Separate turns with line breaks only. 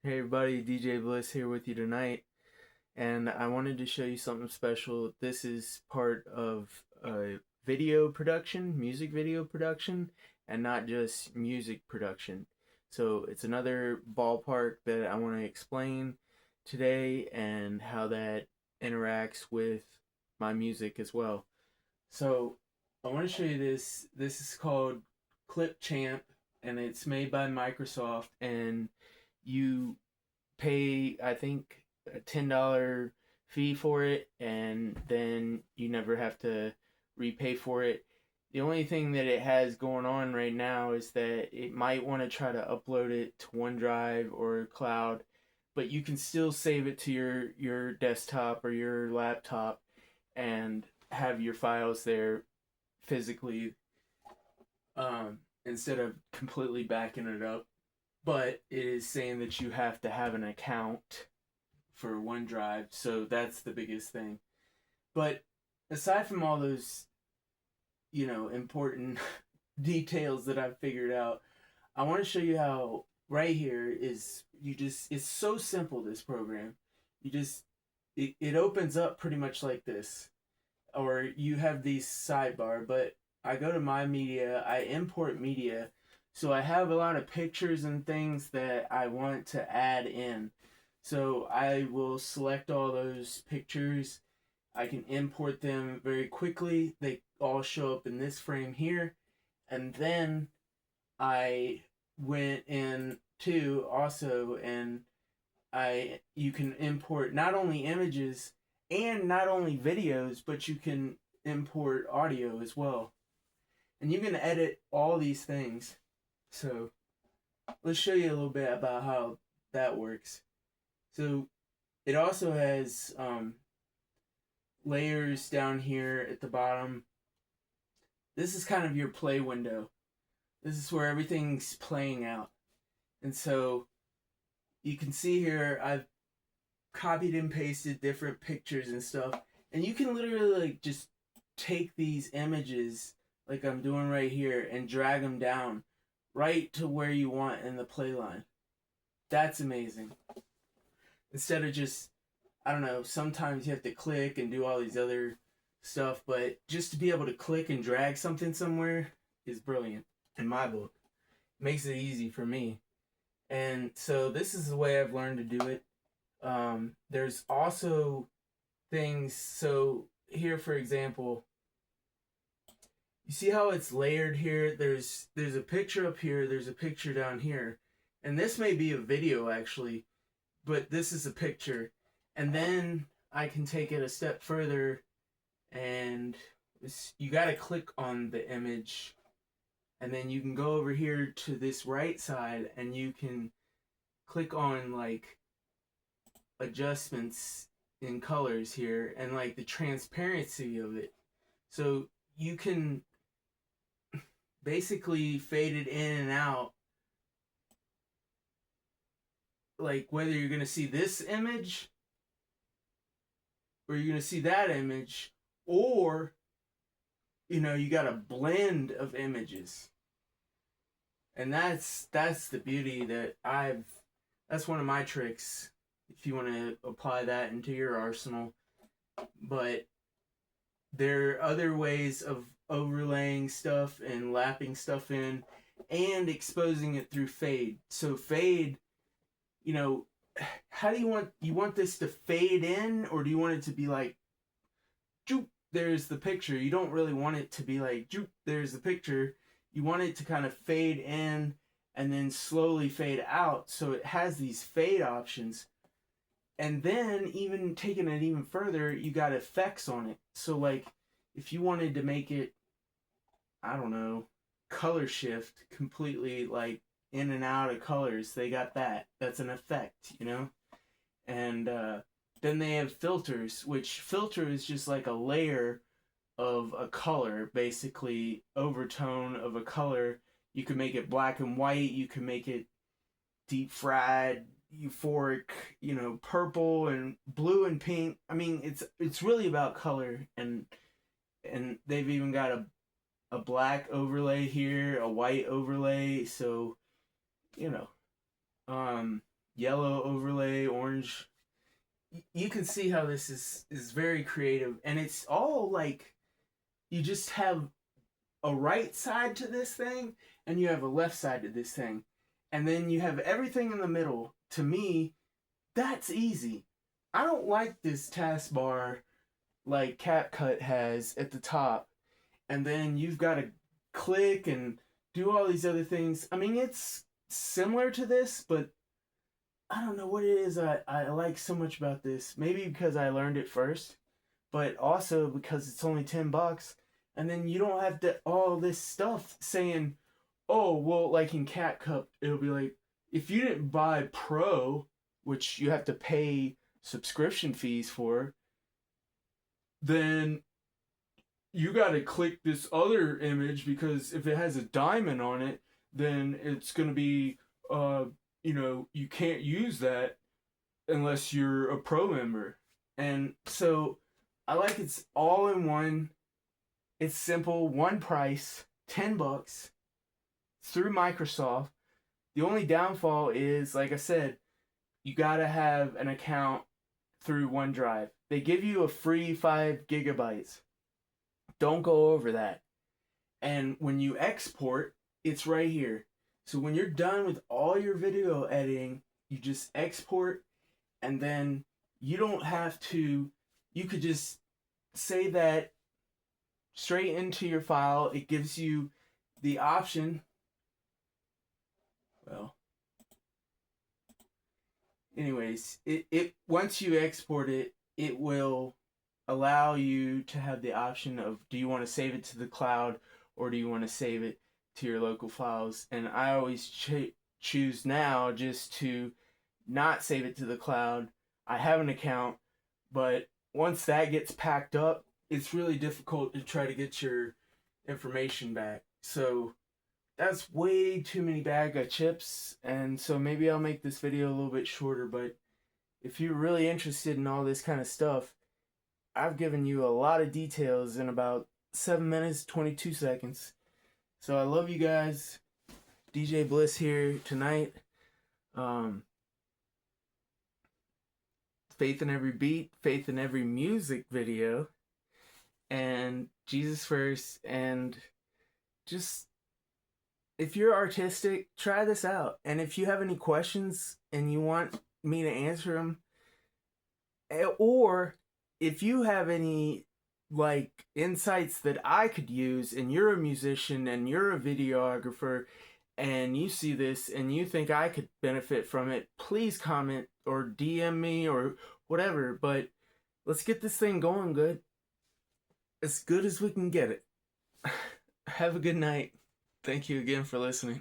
Hey everybody, DJ Bliss here with you tonight, and I wanted to show you something special. This is part of a video production, music video production, and not just music production. So it's another ballpark that I want to explain today and how that interacts with my music as well. So I want to show you this. This is called Clipchamp, and it's made by Microsoft, and you pay, I think, a $10 fee for it, and then you never have to repay for it. The only thing that it has going on right now is that it might want to try to upload it to OneDrive or cloud, but you can still save it to your desktop or your laptop and have your files there physically, instead of completely backing it up. But it is saying that you have to have an account for OneDrive, so that's the biggest thing. But aside from all those, important details that I've figured out, I want to show you how right here is it's so simple, this program. You just it opens up pretty much like this, or you have these sidebar, but I go to my media, I import media, so I have a lot of pictures and things that I want to add in. So I will select all those pictures. I can import them very quickly. They all show up in this frame here. And then I went in too also, and you can import not only images and not only videos, but you can import audio as well. And you can edit all these things. So let's show you a little bit about how that works. So it also has layers down here at the bottom. This is kind of your play window. This is where everything's playing out. And so you can see here I've copied and pasted different pictures and stuff. And you can literally like just take these images like I'm doing right here and drag them down right to where you want in the play line. That's amazing. Instead of just, I don't know, sometimes you have to click and do all these other stuff, but just to be able to click and drag something somewhere is brilliant in my book. It makes it easy for me. And so this is the way I've learned to do it. There's also things, so here for example, you see how it's layered here? There's a picture up here, there's a picture down here. And this may be a video actually, but this is a picture. And then I can take it a step further, and you got to click on the image, and then you can go over here to this right side and you can click on like adjustments in colors here and like the transparency of it. So you can basically fade it in and out, like whether you're going to see this image or you're going to see that image, or you got a blend of images. And that's the beauty that that's one of my tricks if you want to apply that into your arsenal. But there are other ways of overlaying stuff and lapping stuff in and exposing it through fade. So fade, how do you want this to fade in, or do you want it to be like, joop, there's the picture? You don't really want it to be like, joop, there's the picture. You want it to kind of fade in and then slowly fade out. So it has these fade options. And then even taking it even further, you got effects on it. So like if you wanted to make it, I don't know, color shift completely, like in and out of colors, they got that. That's an effect. And then they have filters, which filter is just like a layer of a color, basically overtone of a color. You can make it black and white, you can make it deep fried, euphoric, purple and blue and pink. I mean, it's really about color, and they've even got a black overlay here, a white overlay, so you know. yellow overlay, orange. You can see how this is very creative, and it's all like you just have a right side to this thing and you have a left side to this thing, and then you have everything in the middle. To me, that's easy. I don't like this taskbar like CapCut has at the top, and then you've got to click and do all these other things. I mean, it's similar to this, but I don't know what it is I like so much about this. Maybe because I learned it first, but also because it's only $10, and then you don't have to all this stuff saying, oh well, like in CapCut, it'll be like if you didn't buy Pro, which you have to pay subscription fees for, then you got to click this other image because if it has a diamond on it, then it's going to be, you can't use that unless you're a pro member. And so I like it's all in one. It's simple, one price, $10 through Microsoft. The only downfall is, like I said, you got to have an account through OneDrive. They give you a free 5 gigabytes. Don't go over that. And when you export, it's right here. So when you're done with all your video editing, you just export, and then you don't have to, you could just save that straight into your file. It gives you the option. Well, anyways, it once you export it, it will allow you to have the option of, do you want to save it to the cloud or do you want to save it to your local files? And I always choose now just to not save it to the cloud. I have an account, but once that gets packed up, it's really difficult to try to get your information back. So that's way too many bag of chips, and so maybe I'll make this video a little bit shorter. But if you're really interested in all this kind of stuff, I've given you a lot of details in about 7 minutes, 22 seconds. So I love you guys. DJ Bliss here tonight. Faith in every beat, faith in every music video, and Jesus first. And just, if you're artistic, try this out. And if you have any questions and you want me to answer them, or if you have any like insights that I could use, and you're a musician and you're a videographer and you see this and you think I could benefit from it, please comment or DM me or whatever. But let's get this thing going good. As good as we can get it. Have a good night. Thank you again for listening.